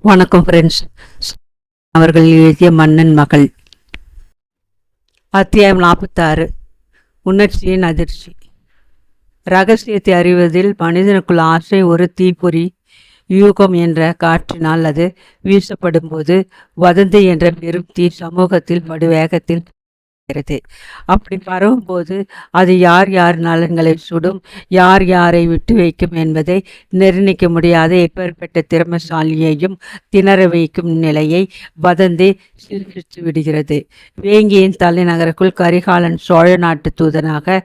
வணக்கம் ஃப்ரெண்ட்ஸ். அவர்கள் எழுதிய மன்னன் மகள், அத்தியாயம் 46. உணர்ச்சியின் அதிர்ச்சி. இரகசியத்தை அறிவதில் மனிதனுக்குள் ஆசை ஒரு தீப்பொறி யூகம் என்ற காற்றினால் அது வீசப்படும்போது வதந்தி என்ற பெரும் தீ சமூகத்தில் படுவேகத்தில் அப்படி பரவும் போது அது யார் யார் நலன்களை சுடும், யார் யாரை விட்டு வைக்கும் என்பதை நிர்ணயிக்க முடியாத எப்பேற்பட்ட திறமசாலியையும் திணற வைக்கும் நிலையை வதந்தி சிரித்து விடுகிறது. வேங்கியின் தலைநகருக்குள் கரிகாலன் சோழ நாட்டு தூதனாக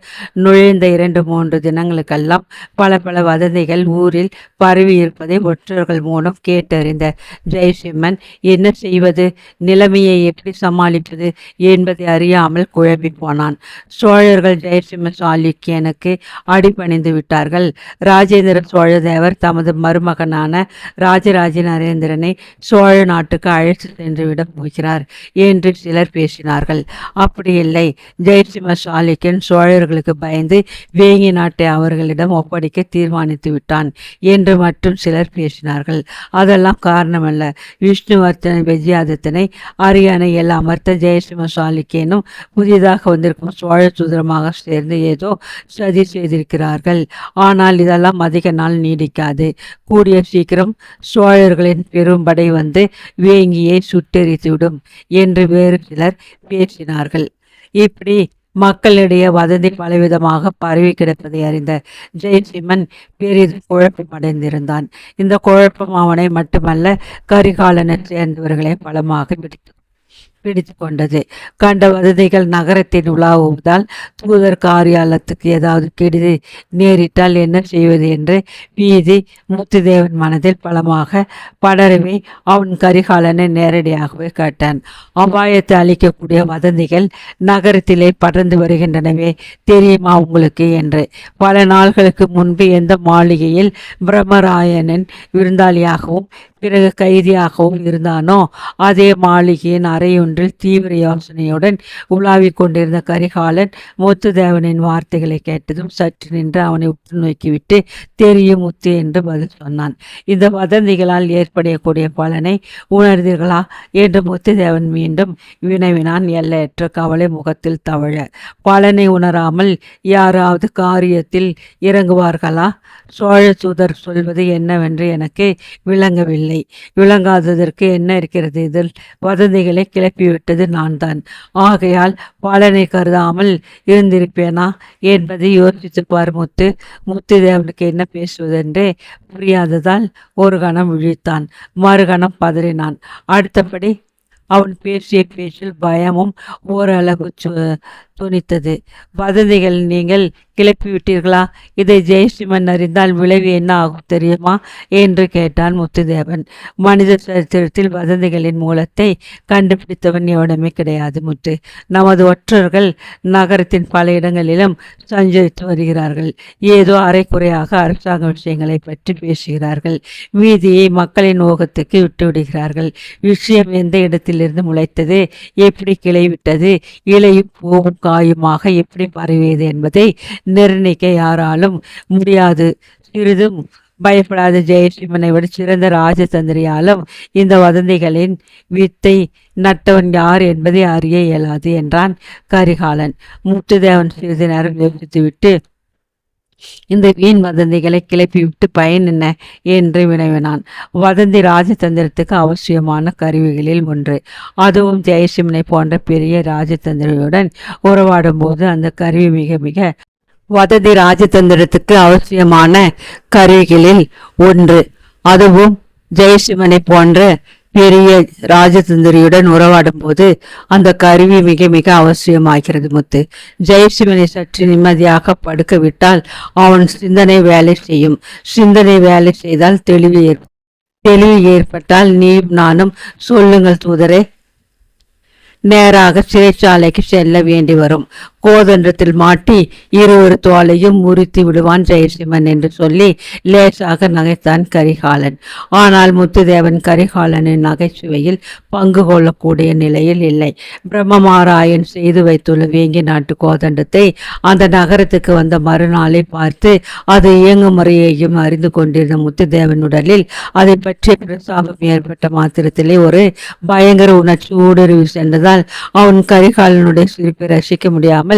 நுழைந்த 2-3 தினங்களுக்கெல்லாம் பல பல வதந்திகள் ஊரில் பரவி இருப்பதை ஒற்றர்கள் மூலம் கேட்டறிந்த ஜெயசிம்மன் என்ன செய்வது, நிலைமையை எப்படி சமாளிப்பது என்பதை அறியாமல் குழம்பி போனான். சோழர்கள் ஜெயசிம்ம சாளுக்கியனுக்கு அடிபணிந்து விட்டார்கள். ராஜேந்திர சோழ தேவர் தமது மருமகனான ராஜராஜ நரேந்திரனை சோழ நாட்டுக்கு அழைத்து சென்று விட போகிறார் என்று சிலர் பேசினார்கள். அப்படி இல்லை, ஜெயசிம்ம சாளுக்கியன் சோழர்களுக்கு பயந்து வேங்கி நாட்டை அவர்களிடம் ஒப்படைக்க தீர்மானித்து விட்டான் என்று மட்டும் சிலர் பேசினார்கள். அதெல்லாம் காரணமல்ல. விஷ்ணுவர்த்தன விஜயாதித்தனை அரியணையில் அமர்த்த ஜெயசிம்ம சாளுக்கியனும் புதிதாக வந்திருக்கும் சோழ சுதரமாக சேர்ந்து ஏதோ சதி செய்திருக்கிறார்கள். ஆனால் இதெல்லாம் அதிக நாள் நீடிக்காது. கூடிய சீக்கிரம் சோழர்களின் பெரும்படை வந்து வேங்கியை சுட்டெரித்துவிடும் என்று வேறு சிலர் பேசினார்கள். இப்படி மக்களிடையே வதந்தி பலவிதமாக பரவி கிடப்பதை அறிந்த ஜெயசிம்மன் பெரிதும் குழப்பமடைந்திருந்தான். இந்த குழப்பம் அவனை மட்டுமல்ல, கரிகாலனை சேர்ந்தவர்களை பலமாக பிடித்து கொண்டது. கண்ட வதந்திகள் நகரத்தின் உலாவுவதால் தூதர் காரியாலயத்துக்கு ஏதாவது கெடுதி நேரிட்டால் என்ன செய்வது என்று பீதி முத்துதேவன் மனதில் பலமாக படரவே அவன் கரிகாலனை நேரடியாகவே கேட்டான். அபாயத்தை அளிக்கக்கூடிய வதந்திகள் நகரத்திலே படர்ந்து வருகின்றனவே, தெரியுமா உங்களுக்கு என்று. பல நாள்களுக்கு முன்பு எந்த மாளிகையில் பிரம்மராயனின் விருந்தாளியாகவும் பிறகு கைதியாகவும் இருந்தானோ அதே மாளிகையின் அறையொன்றில் தீவிர யோசனையுடன் உலாவிக் கொண்டிருந்த கரிகாலன் முத்துதேவனின் வார்த்தைகளை கேட்டதும் சற்று நின்று அவனை உற்று நோக்கிவிட்டு தெரியும் முத்து என்று பதில் சொன்னான். இந்த வதந்திகளால் ஏற்படக்கூடிய பலனை உணர்ந்தீர்களா என்று முத்துதேவன் மீண்டும் வினவினான், எல்லையற்ற கவலை முகத்தில் தவழ. பலனை உணராமல் யாராவது காரியத்தில் இறங்குவார்களா? சோழ தூதர் சொல்வது என்னவென்று எனக்கு விளங்கவில்லை. விளங்காததற்கு என்ன இருக்கிறது? இதில் வதந்திகளை கிளப்பிவிட்டது நான் தான். ஆகையால் பலனை கருதாமல் இருந்திருப்பேனா என்பதை யோசித்து பார் முத்து. முத்துதேவனுக்கு என்ன பேசுவதென்றே புரியாததால் ஒரு கணம் விழித்தான், மறுகணம் பதறினான். அடுத்தபடி அவன் பேசிய பேச்சில் பயமும் ஓரளவு துணித்தது. வதந்திகள் நீங்கள் கிளப்பிவிட்டீர்களா? இதை ஜெயசிம்மன் அறிந்தால் விளைவு என்ன ஆகும் தெரியுமா என்று கேட்டான் முத்துதேவன். மனித சரித்திரத்தில் வதந்திகளின் மூலத்தை கண்டுபிடித்தவன் எவனுமே கிடையாது முத்து. நமது ஒற்றர்கள் நகரத்தின் பல இடங்களிலும் சஞ்சரித்து வருகிறார்கள். ஏதோ அரைக்குறையாக அரசாங்க விஷயங்களை பற்றி பேசுகிறார்கள். வீதியை மக்களின் ஓகத்துக்கு விட்டுவிடுகிறார்கள். விஷயம் எந்த இடத்திலிருந்து முளைத்தது, எப்படி கிளைவிட்டது, இலையும் பூவும் காயுமாக எப்படி பரவியது என்பதை நிர்ணயிக்க யாராலும் முடியாது. சிறிதும் பயப்படாத ஜெயசிம்மனை விட சிறந்த ராஜதந்திரியாலும் இந்த வதந்திகளின் வித்தை நட்டவன் யார் என்பதை அறிய இயலாது என்றான் கரிகாலன். முத்துதேவன் சிறிது நேரம் யோசித்துவிட்டு, இந்த வீண் வதந்திகளை கிளப்பிவிட்டு பயன் என்ன என்று வினவினான். வதந்தி ராஜதந்திரத்துக்கு அவசியமான கருவிகளில் ஒன்று. அதுவும் ஜெயசிம்மனை போன்ற பெரிய ராஜதந்திரியுடன் உறவாடும் போது அந்த கருவி மிக மிக வதந்தி ராஜதந்திரத்துக்கு அவசியமான கருவிகளில் ஒன்று. அதுவும் ஜெயசிம்மனை போன்ற பெரிய ராஜதந்திரியுடன் உறவாடும் போது அந்த கருவி மிக மிக அவசியமாகிறது முத்து. ஜெயசிம்மனை சற்று நிம்மதியாக படுக்க விட்டால் அவன் சிந்தனை வேலை செய்யும். சிந்தனை வேலை செய்தால் தெளிவு ஏற்பட்டால் நீ நானும் சொல்லுங்கள் தூதரே நேராக சிறைச்சாலைக்கு செல்ல வேண்டி வரும். கோதண்டத்தில் மாட்டி இருவரு தோலையும் முறித்து விடுவான் ஜெயசிம்மன் என்று சொல்லி லேசாக நகைத்தான் கரிகாலன். ஆனால் முத்துதேவன் கரிகாலனின் நகைச்சுவையில் பங்கு கொள்ளக்கூடிய நிலையில் இல்லை. பிரம்மமாராயன் செய்து வைத்துள்ள வேங்கி நாட்டு கோதண்டத்தை அந்த நகரத்துக்கு வந்த மறுநாளை பார்த்து அது இயங்கும் முறையையும் அறிந்து கொண்டிருந்த முத்துதேவன் உடலில் அதை பற்றிய பிரசாபம் ஏற்பட்ட மாத்திரத்திலே ஒரு பயங்கர உணர்ச்சி ஊடுருவி சென்றதால் அவன் கரிகாலனுடைய சிரிப்பை ரசிக்க முடியாமல்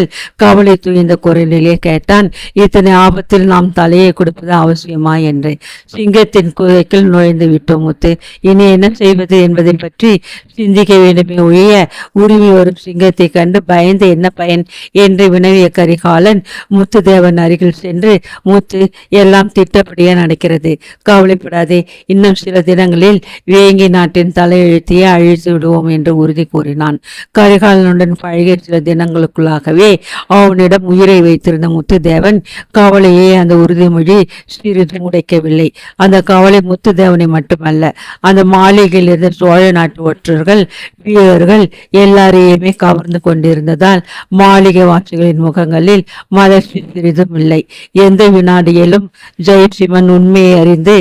கவலை துய்ந்த குரலிலே கேட்டான், இத்தனை ஆபத்தில் நாம் தலையை கொடுப்பது அவசியமா என்று. சிங்கத்தின் குகைக்குள் நுழைந்து விட்டோம் முத்து, இனி என்ன செய்வது என்பதை பற்றி சிந்திக்க வேண்டுமே ஒழிய உருவி வரும் சிங்கத்தை கண்டு பயந்து என்ன பயன் என்று வினவிய கரிகாலன் முத்துதேவன் அருகில் சென்று, முத்து, எல்லாம் திட்டப்படியே நடக்கிறது, கவலைப்படாதே, இன்னும் சில தினங்களில் வேங்கி நாட்டின் தலையெழுத்தையே அழித்து விடுவோம் என்று உறுதி கூறினான். கரிகாலனுடன் பழகிய சில தினங்களுக்குள்ளாகவே அவனிடம் உயிரை வைத்திருந்த முத்துதேவன் கவலையை அந்த உறுதிமொழி சிறிது உடைக்கவில்லை. அந்த கவலை முத்துதேவனை மட்டுமல்ல, அந்த மாளிகையில் இருந்த சோழ நாட்டு ஒற்றர்கள் வீரர்கள் எல்லாரையுமே கவர்ந்து கொண்டிருந்ததால் மாளிகை வாசிகளின் முகங்களில் மலர்ச்சி சிறிதும் இல்லை. எந்த வினாடியிலும் ஜெயசிம்மன் உண்மையை அறிந்து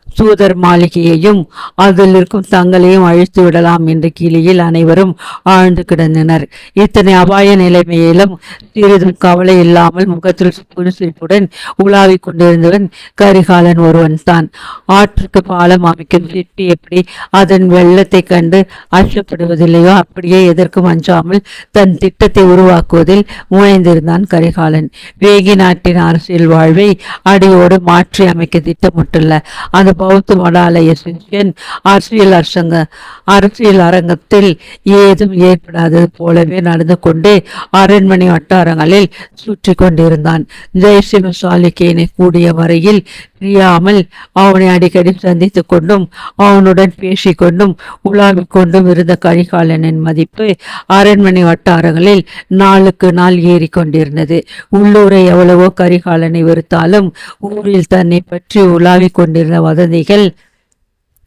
சூதர் மாளிகையையும் அதில் இருக்கும் தங்களையும் அழித்து விடலாம் என்ற கிளியில் அனைவரும் ஆழ்ந்து கிடந்தனர். இத்தனை அபாய நிலைமையிலும் சிறிதும் கவலை இல்லாமல் முகத்தில் புன்சிரிப்புடன் உலாவிக் கொண்டிருந்தவன் கரிகாலன் ஒருவன் தான். ஆற்றுக்கு பாலம் அமைக்கும் சிற்பி எப்படி அதன் வெள்ளத்தை கண்டு அச்சப்படுவதில்லையோ அப்படியே எதற்கும் அஞ்சாமல் தன் திட்டத்தை உருவாக்குவதில் முனைந்திருந்தான் கரிகாலன். வேங்கி நாட்டின் அரசியல் வாழ்வை அடியோடு மாற்றி அமைக்க திட்டமிட்டுள்ள அந்த பௌத்த மடாலய சிஷ்யன் அரசியல் அரங்கத்தில் ஏதும் ஏற்படாதது போலவே நடந்து கொண்டு அரண்மனை வட்டாரங்களில் சுற்றி கொண்டிருந்தான். ஜெயசிம்ம சாளுக்கியனை கூடிய வரையில் பிரியாமல் அவனை அடிக்கடி சந்தித்து கொண்டும் அவனுடன் பேசிக்கொண்டும் உலாவிக் கொண்டும் இருந்த கரிகாலனின் மதிப்பு அரண்மனை வட்டாரங்களில் நாளுக்கு நாள் ஏறிக்கொண்டிருந்தது. உள்ளூரை எவ்வளவோ கரிகாலனை வெறுத்தாலும் ஊரில் தன்னை பற்றி உலாவிக் கொண்டிருந்த வதந்திகள்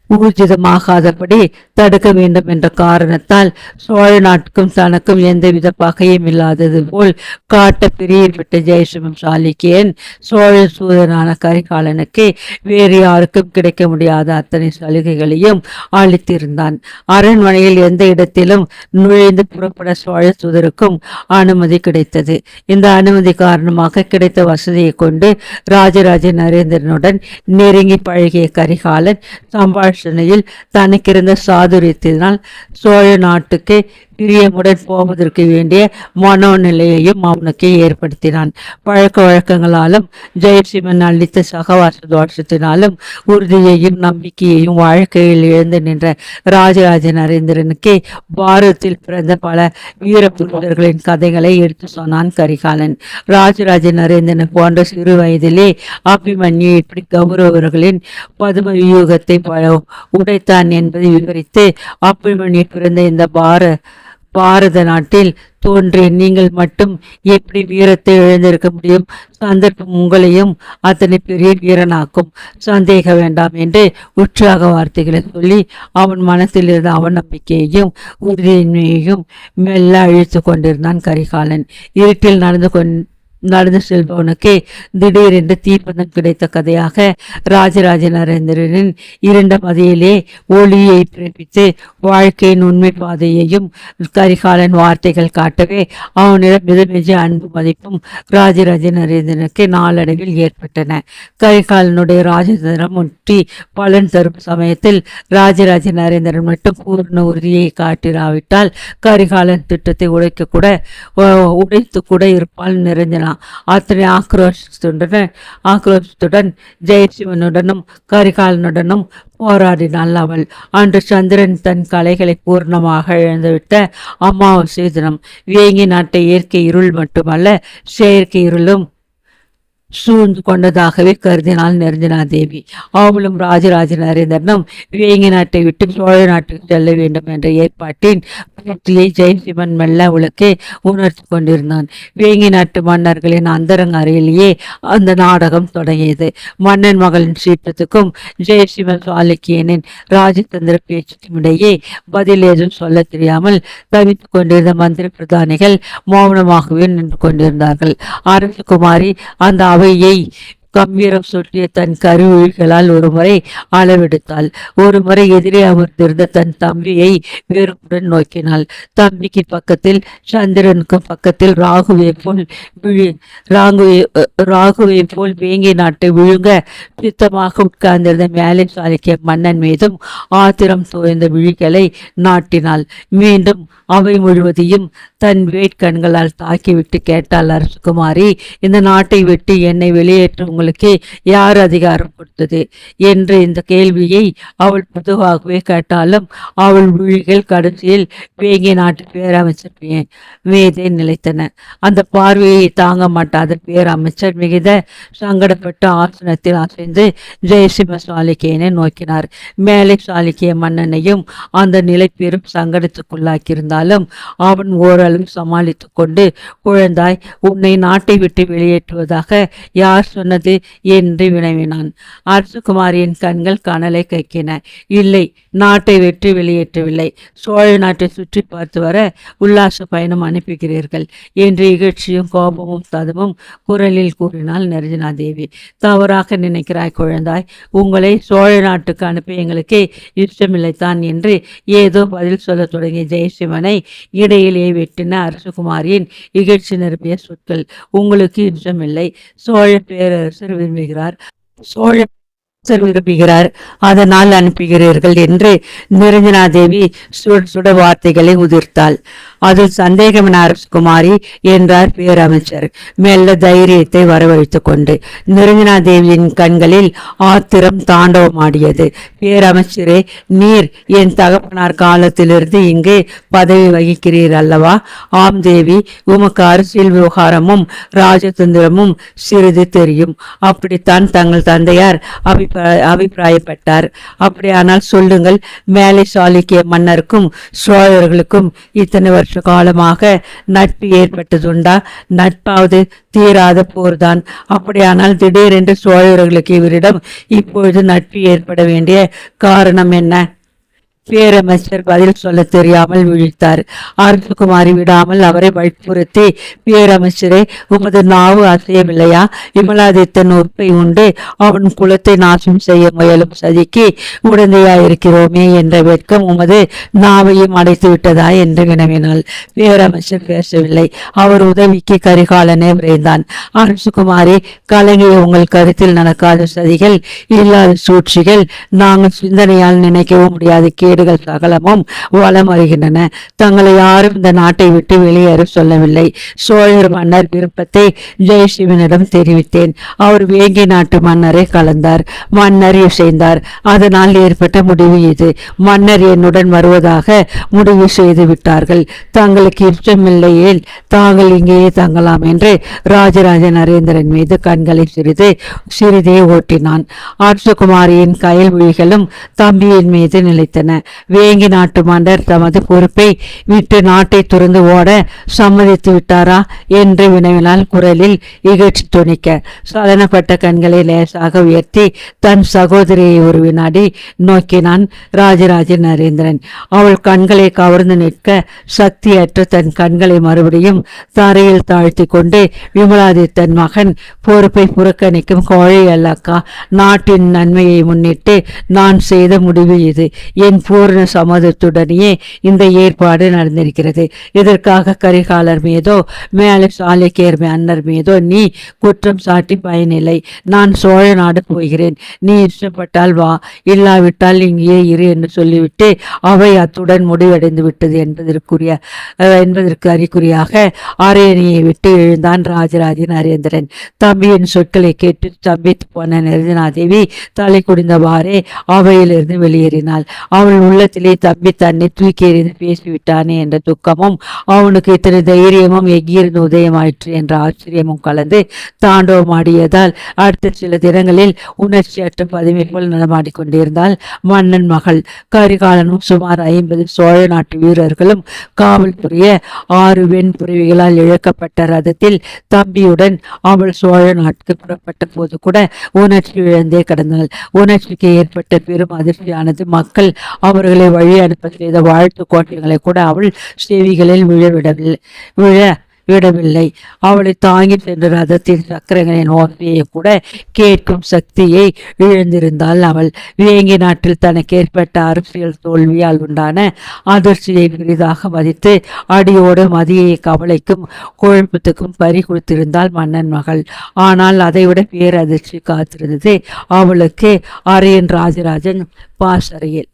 ஊர்ஜிதமாகாதபடி தடுக்க வேண்டும் என்ற காரணத்தால் சோழ நாட்டுக்கும் தனக்கும் எந்தவித பகையும் இல்லாதது போல் காட்ட பிரியப்பட்ட ஜெயசிம்மன் சாளுக்கியன் சோழ சூதனான கரிகாலனுக்கு வேறு யாருக்கும் கிடைக்க முடியாத அத்தனை சலுகைகளையும் அளித்திருந்தான். அரண்மனையில் எந்த இடத்திலும் நுழைந்து புறப்பட சோழ சூதருக்கும் அனுமதி கிடைத்தது. இந்த அனுமதி காரணமாக கிடைத்த வசதியை கொண்டு ராஜராஜ நரேந்திரனுடன் நெருங்கி பழகிய கரிகாலன் சம்பாஷணையில் தனக்கிருந்த சாதுரியத்தினால் சோழ நாட்டுக்கு பிரியமுடன் போவதற்கு வேண்டிய மனோநிலையையும் அவனுக்கு ஏற்படுத்தினான். பழக்க வழக்கங்களாலும் ஜெயசிம்மன் அளித்த சகவாச தோஷத்தினாலும் உறுதியையும் நம்பிக்கையையும் வாழ்க்கையில் இழந்து நின்ற ராஜராஜ நரேந்திரனுக்கு பாரதத்தில் பிறந்த பல வீரபுருடர்களின் கதைகளை எடுத்து சொன்னான் கரிகாலன். ராஜராஜ நரேந்திரன் போன்ற சிறு வயதிலே அபிமன்யு இப்படி கௌரவர்களின் பதும வியூகத்தை உடைத்தான் என்பதை விவரித்து, அபிமன்யு பிறந்த இந்த பாரத நாட்டில் தோன்றிய நீங்கள் மட்டும் எப்படி வீரத்தை இழந்திருக்க முடியும்? சந்தர்ப்பம் உங்களையும் அத்தனை பெரிய வீரனாக்கும், சந்தேக வேண்டாம் என்று உற்சாக வார்த்தைகளை சொல்லி அவன் மனத்தில் இருந்த அவநம்பிக்கையையும் உறுதியின்மையையும் மெல்ல அழித்து கொண்டிருந்தான் கரிகாலன். இருட்டில் நடந்து செல்பவனுக்கு திடீரென்று தீப்பந்தம் கிடைத்த கதையாக ராஜராஜ நரேந்திரனின் இருண்ட மதியிலே ஒளியை பிறப்பித்து வாழ்க்கையின் உண்மை பாதையையும் கரிகாலன் வார்த்தைகள் காட்டவே அவனிடம் மிதமிஞ்சி அன்பு மதிப்பும் ராஜராஜ நரேந்திரனுக்கு நாளடைவில் ஏற்பட்டன. கரிகாலனுடைய ராஜதந்திரம் முற்றி பலன் தரும் சமயத்தில் ராஜராஜ நரேந்திரன் மட்டும் பூர்ண உறுதியை காட்டிராவிட்டால் கரிகாலன் திட்டத்தை உடைத்து கூட இருப்பால் நிறைஞ்சனான். அத்தனை ஆக்ரோஷத்துடன் ஜெயசிம்மனுடனும் கரிகாலனுடனும் போராடினாள் அவள். அன்று சந்திரன் தன் கலைகளை பூர்ணமாக இழந்துவிட்ட அமாவாசை தினம். வேங்கி நாட்டை இயற்கை இருள் மட்டுமல்ல செயற்கை இருளும் சூழ்ந்து கொண்டதாகவே கருதினாள் நிரஞ்சனாதேவி. அவளும் ராஜராஜ நரேந்திரனும் வேங்கி நாட்டை விட்டு சோழ நாட்டுக்கு செல்ல வேண்டும் என்ற ஏற்பாட்டின் பூர்த்தியை ஜெயசிம்மன் மெல்ல உலக்கே உணர்த்தி கொண்டிருந்தான். வேங்கி நாட்டு மன்னர்களின் அந்தரங்க அறையிலேயே அந்த நாடகம் தொடங்கியது. மன்னன் மகளின் சீற்றத்துக்கும் ஜெயசிம்மன் சாளுக்கியனின் ராஜதந்திர பேச்சுக்கும் இடையே பதில் ஏதும் சொல்ல தெரியாமல் தவித்துக் கொண்டிருந்த மந்திரி பிரதானிகள் மௌனமாகவே நின்று கொண்டிருந்தார்கள். அரசகுமாரி அந்த அவையை கம்பீரம் சுற்றிய தன் கருவிழிகளால் ஒரு முறை அளவெடுத்தாள். ஒரு முறை எதிரே அமர்ந்திருந்த தன் தம்பியை வெறுப்புடன் நோக்கினாள். தம்பிக்கு பக்கத்தில் சந்திரனுக்கு பக்கத்தில் ராகுவை போல் வேங்கி நாட்டை விழுங்க சித்தமாக உட்கார்ந்திருந்த மேலை சாளுக்கிய மன்னன் மீதும் ஆத்திரம் தோய்ந்த விழிகளை நாட்டினாள். மீண்டும் அவை முழுவதையும் தன் வேட்கண்களால் தாக்கிவிட்டு கேட்டாள், அரசகுமாரி, இந்த நாட்டை விட்டு என்னை வெளியேற்ற உங்களுக்கு யார் அதிகாரம் கொடுத்தது என்று இந்த கேள்வியை அவள் பொதுவாகவே கேட்டாலும் அவள் விழிகள் கடைசியில் வேங்கி நாட்டு பேரமைச்சர் மீதே நிலைத்தன. அந்த பார்வையை தாங்க மாட்டாத பேரமைச்சர் மிகுந்த சங்கடப்பட்டு ஆசனத்தில் அசைந்து ஜெயசிம்ம சாளுக்கியனை நோக்கினார். மேலை சாளுக்கிய மன்னனையும் அந்த நிலை பெரும் சங்கடத்துக்குள்ளாக்கியிருந்தாலும் அவன் ஓரளவு சமாளித்து கொண்டு, குழந்தாய், உன்னை நாட்டை விட்டு வெளியேற்றுவதாக யார் சொன்னது என்று வினவினான். அரசகுமாரியின் கண்கள் கனலை கைக்கின. இல்லை, நாட்டை விட்டு வெளியேற்றவில்லை, சோழ நாட்டை சுற்றி பார்த்து வர உல்லாச பயணம் அனுப்புகிறீர்கள் என்று இகழ்ச்சியும் கோபமும் ததுமும் குரலில் கூறினாள் நிரஞ்சனாதேவி. தவறாக நினைக்கிறாய் குழந்தாய், உங்களை சோழ நாட்டுக்கு அனுப்ப எங்களுக்கு இஷ்டமில்லைத்தான் என்று ஏதோ பதில் சொல்ல தொடங்கிய ஜெயசிம்மனை இடையிலே வெட்டின அரசகுமாரியின் இகழ்ச்சி நிரப்பிய சொற்கள். உங்களுக்கு இஷ்டமில்லை, சோழ பேரரசர் விரும்புகிறார், அதனால் அனுப்புகிறீர்கள் என்று நிரஞ்சனாதேவி சுட வார்த்தைகளை உதிர்த்தாள். அதில் சந்தேகமான அரசகுமாரி என்றார் பேரமைச்சர் மெல்ல தைரியத்தை வரவழைத்துக் கொண்டு. நிரஞ்சனாதேவியின் கண்களில் ஆத்திரம் தாண்டவமாடியது. பேரமைச்சரே, நீர் என் தகப்பனார் காலத்திலிருந்து இங்கு பதவி வகிக்கிறீர் அல்லவா? ஆம் தேவி, உமக்கு அரசியல் விவகாரமும் ராஜதந்திரமும் சிறிது தெரியும். அப்படித்தான் தங்கள் தந்தையார் அபிப்பிராயப்பட்டார். அப்படியானால் சொல்லுங்கள், மேலை சாளுக்கிய மன்னருக்கும் சோழர்களுக்கும் இத்தனை வருஷ காலமாக நட்பு ஏற்பட்டதுண்டா? நட்பாவது தீராத போர்தான். அப்படியானால் திடீரென்று சோழர்களுக்கு இவரிடம் இப்பொழுது நட்பு ஏற்பட வேண்டிய காரணம் என்ன? பேரமைச்சர் பதில் சொல்ல தெரியாமல் விழித்தார். அரசகுமாரி விடாமல் அவரை வற்புறுத்தி, பேரமைச்சரே, உமது நாவு அசையவில்லையா? விமலாதித்தன் உறுப்பை உண்டு அவன் குலத்தை நாசம் செய்ய முயலும் சதிக்கு உடந்தையாயிருக்கிறோமே என்ற வெட்கம் உமது நாவையும் அடைத்து விட்டதா என்று வினவினாள். பேரமைச்சர் பேசவில்லை. அவர் உதவிக்கு கரிகாலனே விரைந்தான். அரசகுமாரி, கலங்கிய உங்கள் கருத்தில் நடக்காத சதிகள், இல்லாத சூழ்ச்சிகள், நாங்கள் சிந்தனையால் நினைக்கவும் முடியாது கேடுகள் சகலமும் வளம் வருகின்றன. தங்களை யாரும் இந்த நாட்டை விட்டு வெளியேற சொல்லவில்லை. சோழர் மன்னர் விருப்பத்தை ஜெயசிம்மனிடம் தெரிவித்தேன். அவர் வேங்கி நாட்டு மன்னரை கலந்தார். மன்னர் இசைந்தார். அதனால் ஏற்பட்ட முடிவு இது. மன்னர் என்னுடன் வருவதாக முடிவு செய்து விட்டார்கள். தங்களுக்கு இஷ்டமில்லையேல் தாங்கள் இங்கேயே தங்கலாம் என்று ராஜராஜ நரேந்திரன் மீது கண்களை சிறிதே ஓட்டினான். அரசகுமாரியின் கயல் விழிகளும் தம்பியின் மீது நிலைத்தன. வேங்கி நாட்டு மன்னர் தமது பொறுப்பை விட்டு நாட்டை துறந்து ஓட சம்மதித்து விட்டாரா என்று வினவினால் குரலில் இகழ்ச்சி துணிக்க. சலனப்பட்ட கண்களை லேசாக உயர்த்தி தன் சகோதரியை ஒரு வினாடி நோக்கினான் ராஜராஜ நரேந்திரன். அவள் கண்களை கவர்ந்து நிற்க சக்தியற்ற தன் கண்களை மறுபடியும் தரையில் தாழ்த்தி கொண்டு, விமலாதித்தன் மகன் பொறுப்பை புறக்கணிக்கும் கோழை அல்லக்கா, நாட்டின் நன்மையை முன்னிட்டு நான் செய்த முடிவு இது. என் பூர்ண சம்மதத்துடனேயே இந்த ஏற்பாடு நடந்திருக்கிறது. இதற்காக கரிகாலர் மீதோ மேலே சாளுக்கியர் மன்னர் மீதோ நீ குற்றம் சாட்டி பயனில்லை. நான் சோழ நாடு போகிறேன். நீ இஷ்டப்பட்டால் வா, இல்லாவிட்டால் இங்கேயே இரு என்று சொல்லிவிட்டு அவை அத்துடன் முடிவடைந்து விட்டது என்பதற்கு அறிகுறியாக அரியணையை விட்டு எழுந்தான் ராஜராஜ நரேந்திரன். தம்பியின் சொற்களை கேட்டு ஸ்தம்பித்து போன நிரஞ்சனாதேவி தலை குடிந்தவாறே அவையிலிருந்து வெளியேறினாள். அவள் உள்ளத்திலே தம்பி தன்னை தூக்கி எறிந்து பேசிவிட்டானே என்ற துக்கமும், அவனுக்கு இத்தனை தைரியமும் எங்கிருந்து உதயமாயிற்று என்ற ஆச்சரியமும் கலந்து தாண்டவமாடியதால் அடுத்த சில தினங்களில் உணர்ச்சியற்ற பதுமை போல் நடமாடிக்கொண்டிருந்தால் மன்னன் மகள். கரிகாலனும் சுமார் 50 சோழ நாட்டு வீரர்களும் காவல்துறைய 6 வெண்புறவிகளால் இழக்கப்பட்ட ரதத்தில் தம்பியுடன் அவள் சோழ நாட்டுக்கு புறப்பட்ட போது கூட உணர்ச்சி இழந்தே கிடந்தாள். உணர்ச்சிக்கு ஏற்பட்ட பெரும் அதிர்ச்சியானது மக்கள் அவர்களை வழி அனுப்ப செய்த வாழ்த்து கோட்டைகளை கூட அவள் செவிகளில் விடவில்லை. அவளை தாங்கி சென்ற ரதத்தின் சக்கரங்களின் ஓசையை கூட கேட்கும் சக்தியை இழந்திருந்தாள் அவள். வேங்கி நாட்டில் தனக்கு ஏற்பட்ட அரசியல் தோல்வியால் உண்டான அதிர்ச்சியை பெரிதாக மதித்து அடியோடு மதியை கவலைக்கும் குழப்பத்துக்கும் பறி கொடுத்திருந்தாள் மன்னன் மகள். ஆனால் அதைவிட பேரதிர்ச்சி காத்திருந்தது அவளுக்கு அரையன் ராஜராஜன் பாசறையில்.